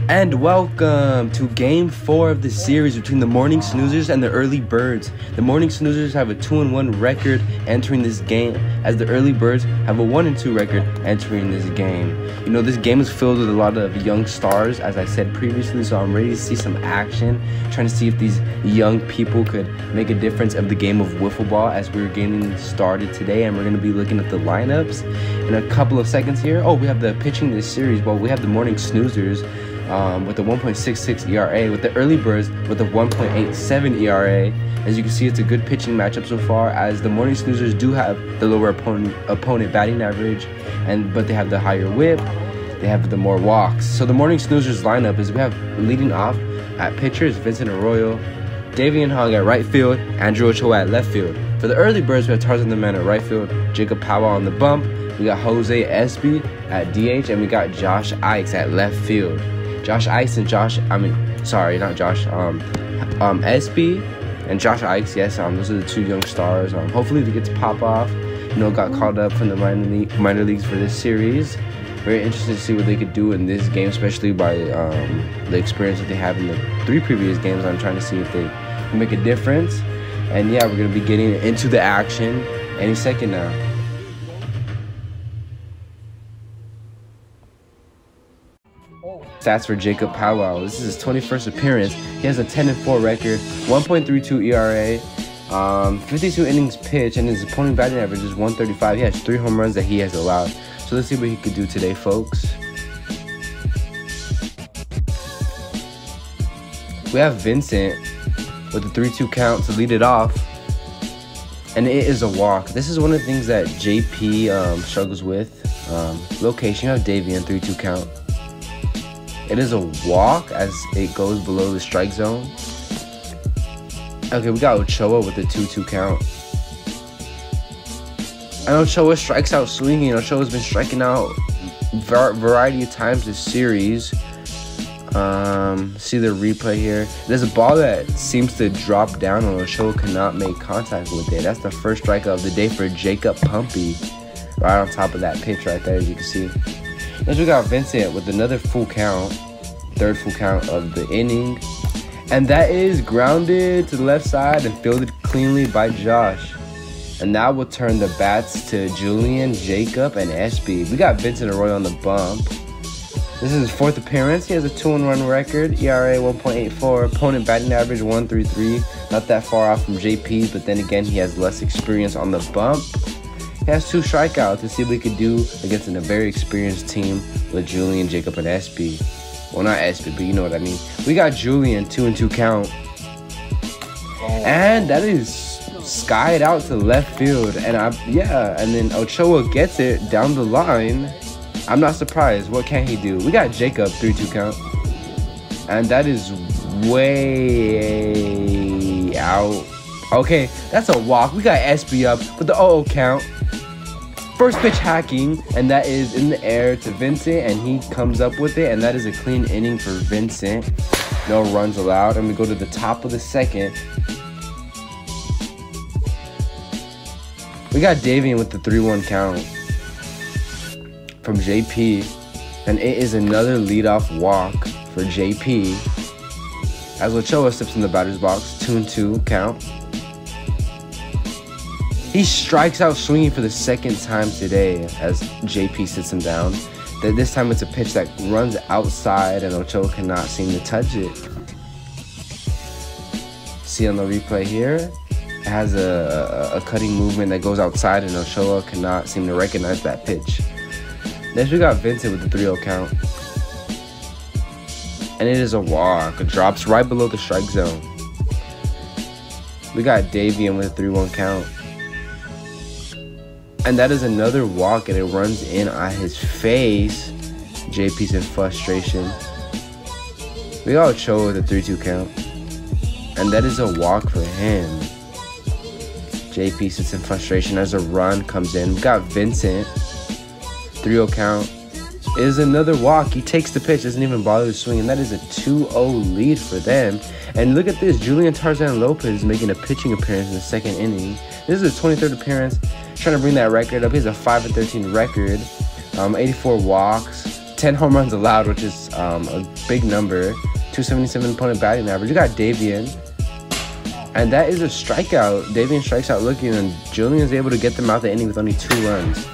And welcome to Game 4 of the series between the Morning Snoozers and the Early Birds. The Morning Snoozers have a 2-1 record entering this game, as the Early Birds have a 1-2 record entering this game. You know, this game is filled with a lot of young stars, as I said previously, so I'm ready to see some action, trying to see if these young people could make a difference of the game of wiffle ball as we're getting started today. And we're going to be looking at the lineups in a couple of seconds here. Oh, we have the pitching this series. Well, we have the Morning Snoozers with a 1.66 ERA, with the Early Birds with a 1.87 ERA. As you can see, it's a good pitching matchup so far, as the Morning Snoozers do have the lower opponent batting average, but they have the higher whip, they have the more walks. So the Morning Snoozers lineup is, we have leading off at pitcher is Vincent Arroyo, Davian Hong at right field, Andrew Ochoa at left field. For the Early Birds, we have Tarzan the Man at right field, Jacob Powell on the bump, we got Jose Espy at DH, and we got Josh Ikes at left field. Josh Ikes and Espy and Josh Ikes, yes, those are the two young stars. Hopefully they get to pop off. You know, got called up from the minor leagues for this series. Very interested to see what they could do in this game, especially by the experience that they have in the 3 previous games. I'm trying to see if they can make a difference. And yeah, we're gonna be getting into the action any second now. Stats for Jacob Powell. This is his 21st appearance. He has a 10-4 record, 1.32 ERA, 52 innings pitched, and his opponent batting average is 135. He has 3 home runs that he has allowed. So let's see what he could do today, folks. We have Vincent with a 3-2 count to lead it off, and it is a walk. This is one of the things that JP struggles with. Location, you have Davian, 3-2 count. It is a walk as it goes below the strike zone. Okay, we got Ochoa with a 2-2 count. And Ochoa strikes out swinging. Ochoa's been striking out variety of times this series. See the replay here. There's a ball that seems to drop down and Ochoa cannot make contact with it. That's the first strikeout of the day for Jacob Pumpy. Right on top of that pitch right there, as you can see. Next we got Vincent with another full count, 3rd full count of the inning, and that is grounded to the left side and fielded cleanly by Josh. And now we'll turn the bats to Julian, Jacob, and Espy. We got Vincent Arroyo on the bump. This is his 4th appearance. He has a 2-1 record, ERA 1.84, opponent batting average 133. Not that far off from JP, but then again he has less experience on the bump. He has 2 strikeouts to see what we could do against a very experienced team with Julian, Jacob, and Espy. Well, not Espy, but you know what I mean. We got Julian, 2-2 count. And that is skied out to left field. And and then Ochoa gets it down the line. I'm not surprised. What can he do? We got Jacob, 3-2 count. And that is way out. Okay, that's a walk. We got Espy up with the 0-0 count. First pitch hacking, and that is in the air to Vincent, and he comes up with it, and that is a clean inning for Vincent. No runs allowed, and we go to the top of the 2nd. We got Davian with the 3-1 count from JP, and it is another leadoff walk for JP. As Ochoa steps in the batter's box, 2-2 count. He strikes out swinging for the 2nd time today as JP sits him down. This time it's a pitch that runs outside and Ochoa cannot seem to touch it. See on the replay here, it has a cutting movement that goes outside and Ochoa cannot seem to recognize that pitch. Next we got Vincent with the 3-0 count. And it is a walk. It drops right below the strike zone. We got Davian with a 3-1 count. And that is another walk, and it runs in on his face. JP's in frustration. We got Ochoa with a 3-2 count. And that is a walk for him. JP sits in frustration as a run comes in. We got Vincent, 3-0 count. It is another walk. He takes the pitch, doesn't even bother to swing, and that is a 2-0 lead for them. And look at this, Julian Tarzan Lopez making a pitching appearance in the 2nd inning. This is his 23rd appearance. Trying to bring that record up. He has a 5-13 record, 84 walks, 10 home runs allowed, which is a big number. 277 opponent batting average. You got Davian. And that is a strikeout. Davian strikes out looking, and Julian's able to get them out the inning with only 2 runs.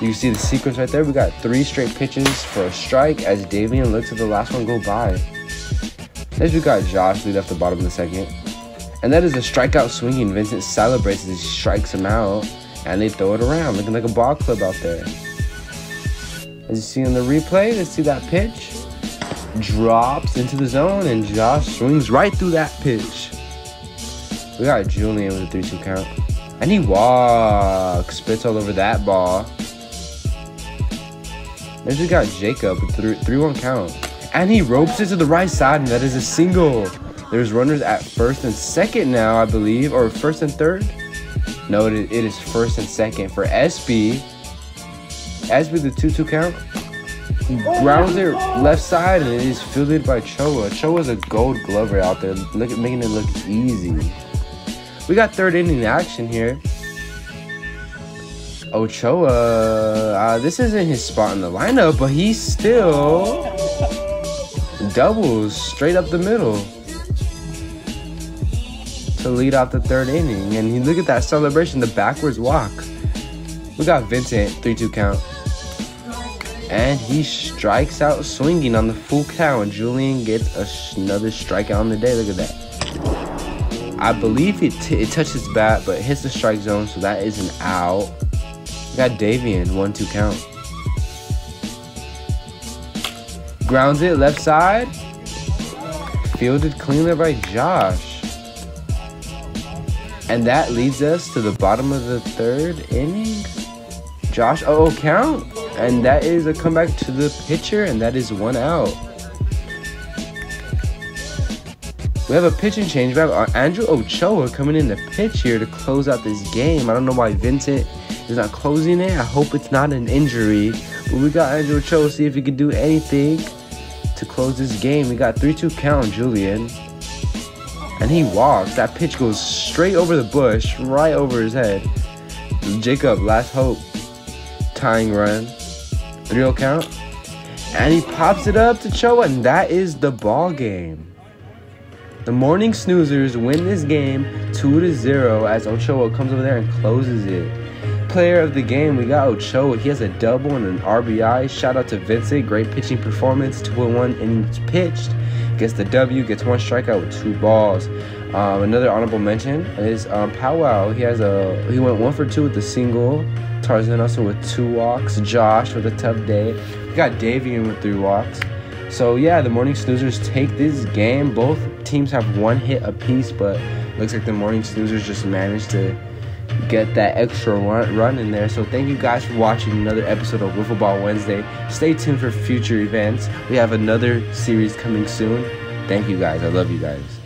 You see the sequence right there. We got 3 straight pitches for a strike as Davian looks at the last one go by. Next we got Josh lead off the bottom of the second. And that is a strikeout swinging. Vincent celebrates as he strikes him out, and they throw it around looking like a ball club out there. As you see in the replay, let's see that pitch. Drops into the zone, and Josh swings right through that pitch. We got Julian with a 3-2 count. And he walks. Spits all over that ball. Then we got Jacob with 3-1 count. And he ropes it to the right side, and that is a single. There's runners at first and second now, I believe. Or first and third? No, it is first and second for SB. SB the 2-2 count. Grounds it left side, and it is fielded by Choa. Choa's a gold glover out there, making it look easy. We got third inning action here. Ochoa, this isn't his spot in the lineup, but he still doubles straight up the middle to lead off the third inning. And you look at that celebration, the backwards walk. We got Vincent, 3-2 count. And he strikes out swinging on the full count. And Julian gets another strikeout on the day. Look at that. I believe it touched his bat, but it hits the strike zone, so that is an out. We got Davian, 1-2 count. Grounds it left side. Fielded cleanly by Josh. And that leads us to the bottom of the third inning. Josh, count. And that is a comeback to the pitcher, and that is 1 out. We have a pitching change. We have Andrew Ochoa coming in to pitch here to close out this game. I don't know why Vincent is not closing it. I hope it's not an injury. But we got Andrew Ochoa, see if he can do anything to close this game. We got 3-2 count, Julian. And he walks. That pitch goes straight over the bush, right over his head. Jacob, last hope. Tying run. 3-0 count. And he pops it up to Choa, and that is the ball game. The Morning Snoozers win this game 2-0 as Ochoa comes over there and closes it. Player of the game, we got Ochoa. He has a double and an RBI. Shout out to Vincent. Great pitching performance. 2-1 innings pitched. Gets the W. Gets 1 strikeout with 2 balls. Another honorable mention is Powwow. He went 1 for 2 with the single. Tarzan also with 2 walks. Josh with a tough day. We got Davian with 3 walks. So yeah, the Morning Snoozers take this game. Both teams have 1 hit apiece, but looks like the Morning Snoozers just managed to get that extra run in there. So thank you guys for watching another episode of Wiffle Ball Wednesday. Stay tuned for future events. We have another series coming soon. Thank you guys. I love you guys.